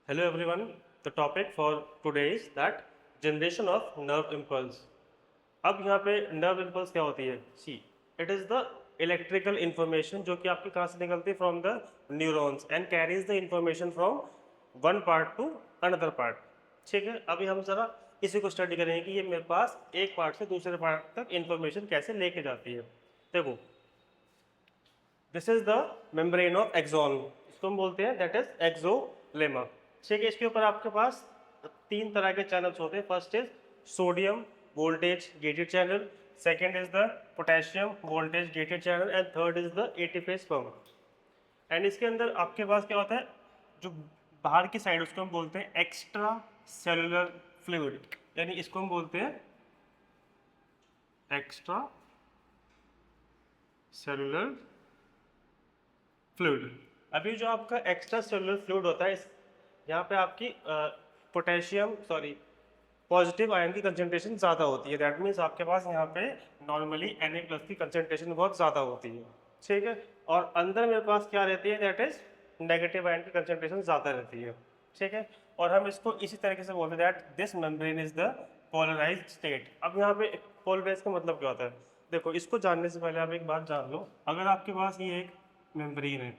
Hello everyone. The topic for today is that generation of nerve impulse. अब यहाँ पे nerve impulse क्या होती है? See, it is the electrical information जो कि आपकी कहाँ से निकलती है from the neurons and carries the information from one part to another part. ठीक है, अभी हम जरा इसी को स्टडी करेंगे कि ये मेरे पास एक पार्ट से दूसरे पार्ट तक इंफॉर्मेशन कैसे लेके जाती है. देखो, this is the membrane of axon, इसको हम बोलते हैं दैट इज एक्सोलेमा. ठीक है, इसके ऊपर आपके पास तीन तरह के चैनल्स होते हैं. First is sodium voltage gated channel, second is the potassium voltage gated channel and third is the eighty phase pump. And इसके अंदर आपके पास क्या होता है, जो बाहर की साइड उसको हम बोलते हैं एक्स्ट्रा सेलुलर फ्लूइड, यानी इसको हम बोलते हैं एक्स्ट्रा सेलुलर फ्लूइड. अभी जो आपका एक्स्ट्रा सेलुलर फ्लूइड होता है, इस यहाँ पे आपकी पोटेशियम पॉजिटिव आयन की कंसंट्रेशन ज़्यादा होती है. दैट मीन्स आपके पास यहाँ पे नॉर्मली Na+ की कंसंट्रेशन बहुत ज़्यादा होती है. ठीक है, और अंदर मेरे पास क्या रहती है, दैट इज नेगेटिव आयन की कंसंट्रेशन ज़्यादा रहती है. ठीक है, और हम इसको इसी तरीके से बोलते हैं that this membrane is the polarized state. अब यहाँ पे पोलराइज का मतलब क्या होता है, देखो इसको जानने से पहले आप एक बात जान लो. अगर आपके पास ये एक मेम्ब्रेन है,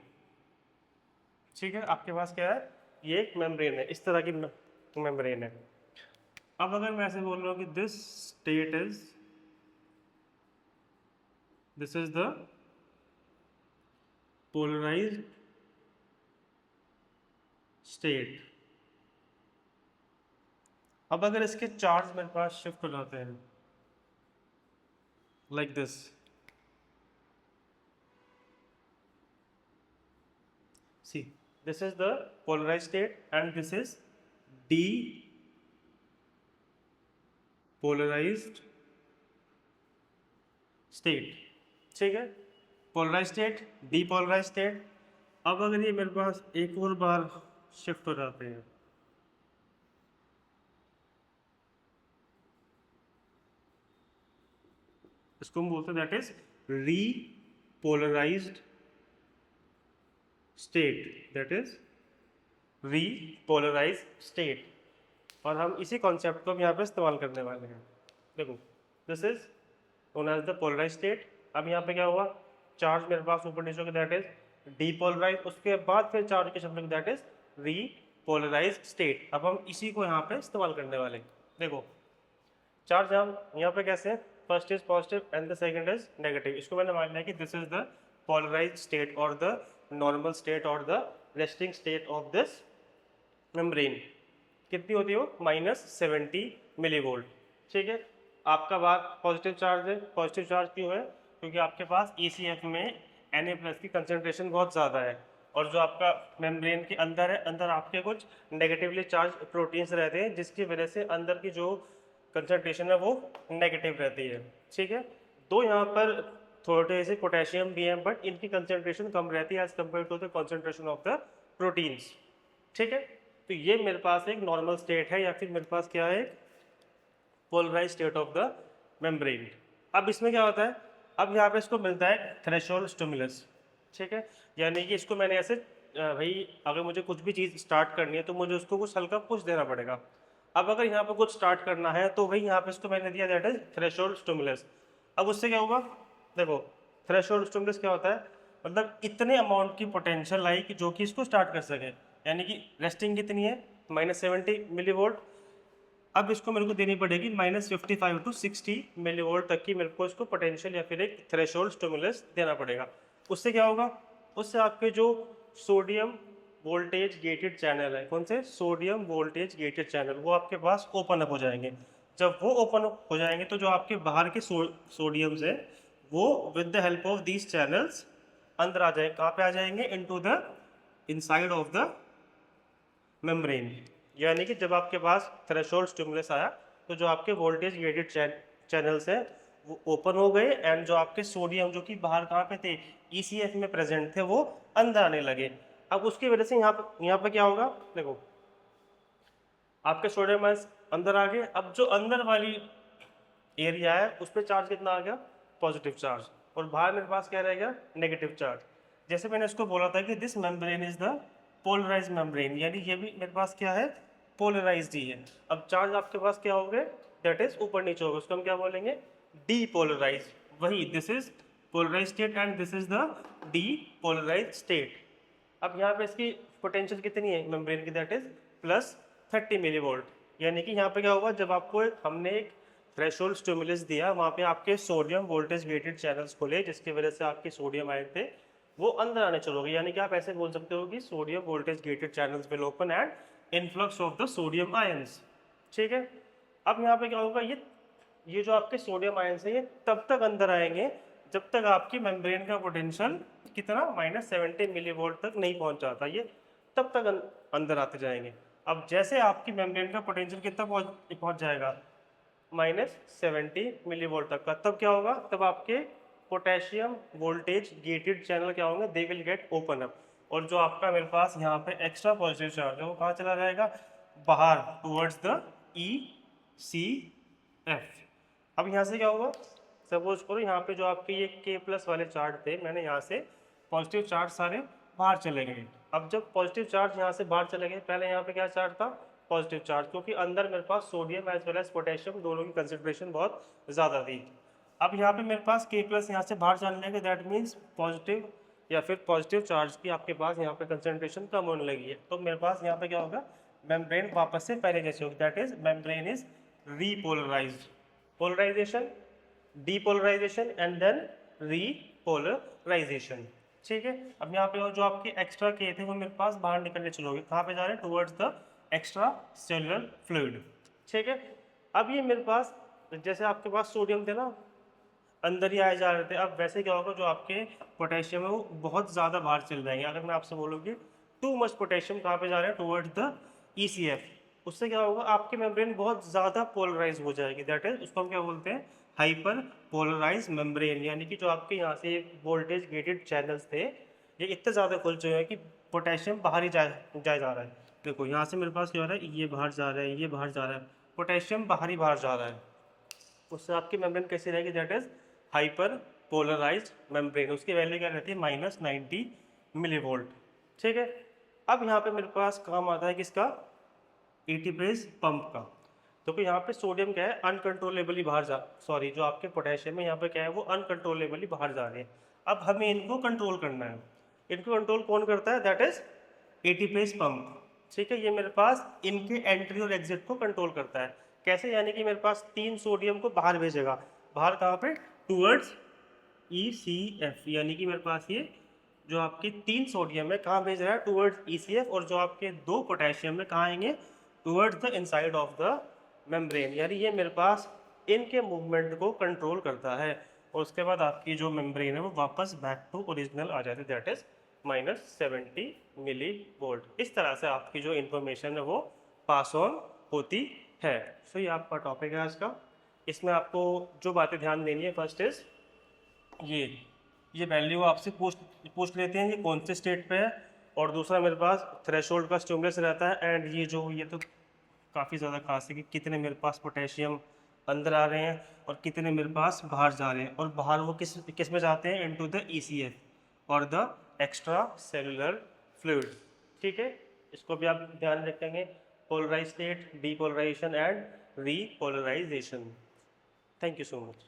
ठीक है, आपके पास क्या है, ये एक मेम्ब्रेन है, इस तरह की मेम्ब्रेन है. अब अगर मैं ऐसे बोल रहा हूँ कि this is the polarized state. अब अगर इसके चार्ज मेरे पास शिफ्ट हो जाते हैं like this, see this is the polarized state and this is depolarized state. ठीक है, पोलराइज स्टेट, डीपोलराइज स्टेट. अब अगर ये मेरे पास एक और बार शिफ्ट हो जाते हैं, इसको हम बोलते हैं that is repolarized state, that is repolarize state. और हम इसी कॉन्सेप्ट को हम यहाँ पे इस्तेमाल करने वाले हैं. देखो, this is known as the polarize state. अब यहाँ पे क्या हुआ, चार्ज मेरे पास ऊपर नीचे दैट इज डीपोलराइज, उसके बाद फिर चार्ज के शब्द दैट इज रीपोलराइज स्टेट. अब हम इसी को यहाँ पे इस्तेमाल करने वाले हैं. देखो, चार्ज हम यहाँ पे कैसे, first is positive and the second is negative. इसको मैंने मान लिया कि this is the polarize state और द नॉर्मल स्टेट और the resting state of this membrane. कितनी होती है वो, -70 मिलीवोल्ट. ठीक है, आपका बात पॉजिटिव चार्ज है. पॉजिटिव चार्ज क्यों है, क्योंकि आपके पास ECF में Na+ की कंसंट्रेशन बहुत ज़्यादा है. और जो आपका मेम्ब्रेन के अंदर है, अंदर आपके कुछ नेगेटिवली चार्ज प्रोटीन्स रहते हैं, जिसकी वजह से अंदर की जो कंसंट्रेशन है वो नेगेटिव रहती है. ठीक है, तो यहाँ पर थोड़े से पोटेशियम भी हैं, बट इनकी कंसंट्रेशन कम रहती है as compare to the concentration of the proteins. ठीक है, तो ये मेरे पास एक नॉर्मल स्टेट है, या फिर मेरे पास क्या है, polarize state of the membrane. अब इसमें क्या होता है, अब यहाँ पे इसको मिलता है थ्रेशोल्ड स्टिमुलस. ठीक है, यानी कि इसको मैंने ऐसे भाई अगर मुझे कुछ भी चीज़ स्टार्ट करनी है तो मुझे उसको कुछ हल्का पुश देना पड़ेगा. अब अगर यहाँ पे कुछ स्टार्ट करना है तो भाई यहाँ पे इसको मैंने दिया दैट इज थ्रेशोल्ड स्टिमुलस. अब उससे क्या होगा, देखो थ्रेशोल्ड स्टिमुलस क्या होता है, मतलब इतने अमाउंट की पोटेंशियल आई कि जो कि इसको स्टार्ट कर सके. यानी कि रेस्टिंग कितनी है, -70 मिलीवोल्ट. अब इसको मेरे को देनी पड़ेगी -55 to 60 मिलीवोल्ट तक की मेरे को इसको पोटेंशियल या फिर एक थ्रेशोल्ड स्टिमुलस देना पड़ेगा. उससे क्या होगा, उससे आपके जो सोडियम वोल्टेज गेटेड चैनल है, कौन से, सोडियम वोल्टेज गेटेड चैनल, वो आपके पास ओपन अप हो जाएंगे. जब वो ओपन अप हो जाएंगे तो जो आपके बाहर के सोडियम्स है वो with the help of these channels अंदर आ जाएंगे. कहाँ पे आ जाएंगे, into the inside of the membrane. यानी कि जब आपके पास थ्रेशोल्ड स्टिमुलस आया तो जो आपके वोल्टेज गेटेड चैनल्स हैं वो ओपन हो गए, एंड जो आपके सोडियम जो कि बाहर कहाँ पे थे, ECF में प्रेजेंट थे, वो अंदर आने लगे. अब उसकी वजह से यहाँ पे क्या होगा, देखो आपके सोडियम आयंस अंदर आ गए. अब जो अंदर वाली एरिया है उस पर चार्ज कितना आ गया, पॉजिटिव चार्ज, और बाहर मेरे पास क्या रह गया, नेगेटिव चार्ज. जैसे मैंने इसको बोला था कि this membrane is the polarize membrane, यानी ये भी मेरे पास क्या है, पोलराइज्ड ही है। अब चार्ज आपके पास क्या हो गए, दैट इज ऊपर नीचे होगा, उसको हम क्या बोलेंगे, डीपोलराइज। वही this is polarize state and this is the depolarize state. अब यहाँ पे इसकी पोटेंशियल कितनी है मेम्ब्रेन की, दैट इज +30 मिली वोल्ट। यानी कि यहाँ पे क्या होगा, जब आपको हमने एक थ्रेशोल्ड स्टिमुलस दिया, वहाँ पे आपके सोडियम वोल्टेज गेटेड चैनल्स खुले, जिसकी वजह से आपके सोडियम आयन थे वो अंदर आने शुरू हो गए। यानी कि आप ऐसे बोल सकते हो कि sodium voltage gated channels will open and influx of the sodium ions. ठीक है, अब यहाँ पे क्या होगा, ये जो आपके सोडियम आयंस है ये तब तक अंदर आएंगे जब तक आपकी मेम्ब्रेन का पोटेंशियल कितना -70 मिली वोल्ट तक नहीं पहुंच जाता, ये तब तक अंदर आते जाएंगे। अब जैसे आपकी मेम्ब्रेन का पोटेंशियल कितना पहुंच जाएगा, -70 मिली वोल्ट तक का, तब क्या होगा, तब आपके पोटेशियम वोल्टेज गेटेड चैनल क्या होंगे, they will get open up, और जो आपका मेरे पास यहाँ पे एक्स्ट्रा पॉजिटिव चार्ज है वो कहाँ चला जाएगा, बाहर टूवर्ड्स द ECF। अब यहाँ से क्या होगा, सपोज करो यहाँ पे जो आपके ये K+ वाले चार्ज थे, मैंने यहाँ से पॉजिटिव चार्ज सारे बाहर चले गए। अब जब पॉजिटिव चार्ज यहाँ से बाहर चले गए, पहले यहाँ पे क्या चार्ज था, पॉजिटिव चार्ज, क्योंकि अंदर मेरे पास sodium as well as potassium दोनों की कंसंट्रेशन बहुत ज़्यादा थी। अब यहाँ पे मेरे पास K+ यहाँ से बाहर चलने लगे, दैट मीन्स पॉजिटिव या फिर पॉजिटिव चार्ज की आपके पास यहाँ पे कंसंट्रेशन कम होने लगी है। तो मेरे पास यहाँ पे क्या होगा, मेम्ब्रेन वापस से पहले जैसे होगी, that is membrane is repolarized. Polarization, depolarization and then repolarization. ठीक है, अब यहाँ पे जो आपके एक्स्ट्रा के थे वो मेरे पास बाहर निकलने शुरू हो गए, कहाँ पे जा रहे हैं, towards the extracellular fluid. ठीक है, अब ये मेरे पास जैसे आपके पास सोडियम थे ना अंदर ही आए जा रहे थे, अब वैसे क्या होगा, जो आपके पोटेशियम है वो बहुत ज़्यादा बाहर चल जाएंगे। अगर मैं आपसे बोलूँ कि टू मच पोटेशियम कहाँ पे जा रहे हैं, टुवर्ड्स द ECF, उससे क्या होगा, आपकी मेम्ब्रेन बहुत ज़्यादा पोलराइज हो जाएगी, दैट इज उसको हम क्या बोलते हैं, हाइपर पोलराइज मेम्ब्रेन। यानी कि जो आपके यहाँ से वोल्टेज गेटेड चैनल्स थे ये इतने ज़्यादा खुल चुके हैं कि पोटेशियम बाहर ही जाए जा रहा है। देखो यहाँ से मेरे पास क्या हो रहा है, ये बाहर जा रहा है, ये बाहर जा रहा है, पोटेशियम बाहर जा रहा है, उससे आपकी मेम्ब्रेन कैसी रहेगी, that is hyperpolarize membrane. उसकी वैल्यू क्या रहती है, -90 मिली वोल्ट। ठीक है, अब यहाँ पे मेरे पास काम आता है किसका, एटीपेज पंप का। तो यहाँ पे सोडियम क्या है, अनकंट्रोलेबली बाहर जा, सॉरी जो आपके पोटेशियम है यहाँ पे क्या है, वो अनकंट्रोलेबली बाहर जा रहे हैं। अब हमें इनको कंट्रोल करना है, इनको कंट्रोल कौन करता है, दैट इज एटीपेज पंप। ठीक है, ये मेरे पास इनके एंट्री और एग्जिट को कंट्रोल करता है। कैसे, यानी कि मेरे पास 3 सोडियम को बाहर भेजेगा, बाहर कहाँ पे, टूवर्ड्स ECF। यानी कि मेरे पास ये जो आपके 3 सोडियम है कहाँ भेज रहा है, टूवर्ड्स ECF, और जो आपके 2 पोटेशियम है कहाँ आएंगे, towards the inside of the membrane. यानी ये मेरे पास इनके मूवमेंट को कंट्रोल करता है, और उसके बाद आपकी जो मेम्ब्रेन है वो वापस बैक टू ओरिजिनल आ जाती है, दैट इज -70 मिली वोल्ट। इस तरह से आपकी जो इन्फॉर्मेशन है वो पास ऑन होती है। सो ये आपका टॉपिक है आज का। इसमें आपको जो बातें ध्यान देनी है, फर्स्ट इज ये वैल्यू आपसे पूछ लेते हैं ये कौन से स्टेट पे है, और दूसरा मेरे पास थ्रेशोल्ड का स्टिमुलस रहता है, एंड ये तो काफ़ी ज़्यादा खास है कि कितने मेरे पास पोटेशियम अंदर आ रहे हैं और कितने मेरे पास बाहर जा रहे हैं, और बाहर वो किस में जाते हैं, इनटू द ECF और द एक्स्ट्रा सेलुलर फ्लूइड। ठीक है, इसको भी आप ध्यान रखेंगे, polarize state, depolarization and repolarization. Thank you so much.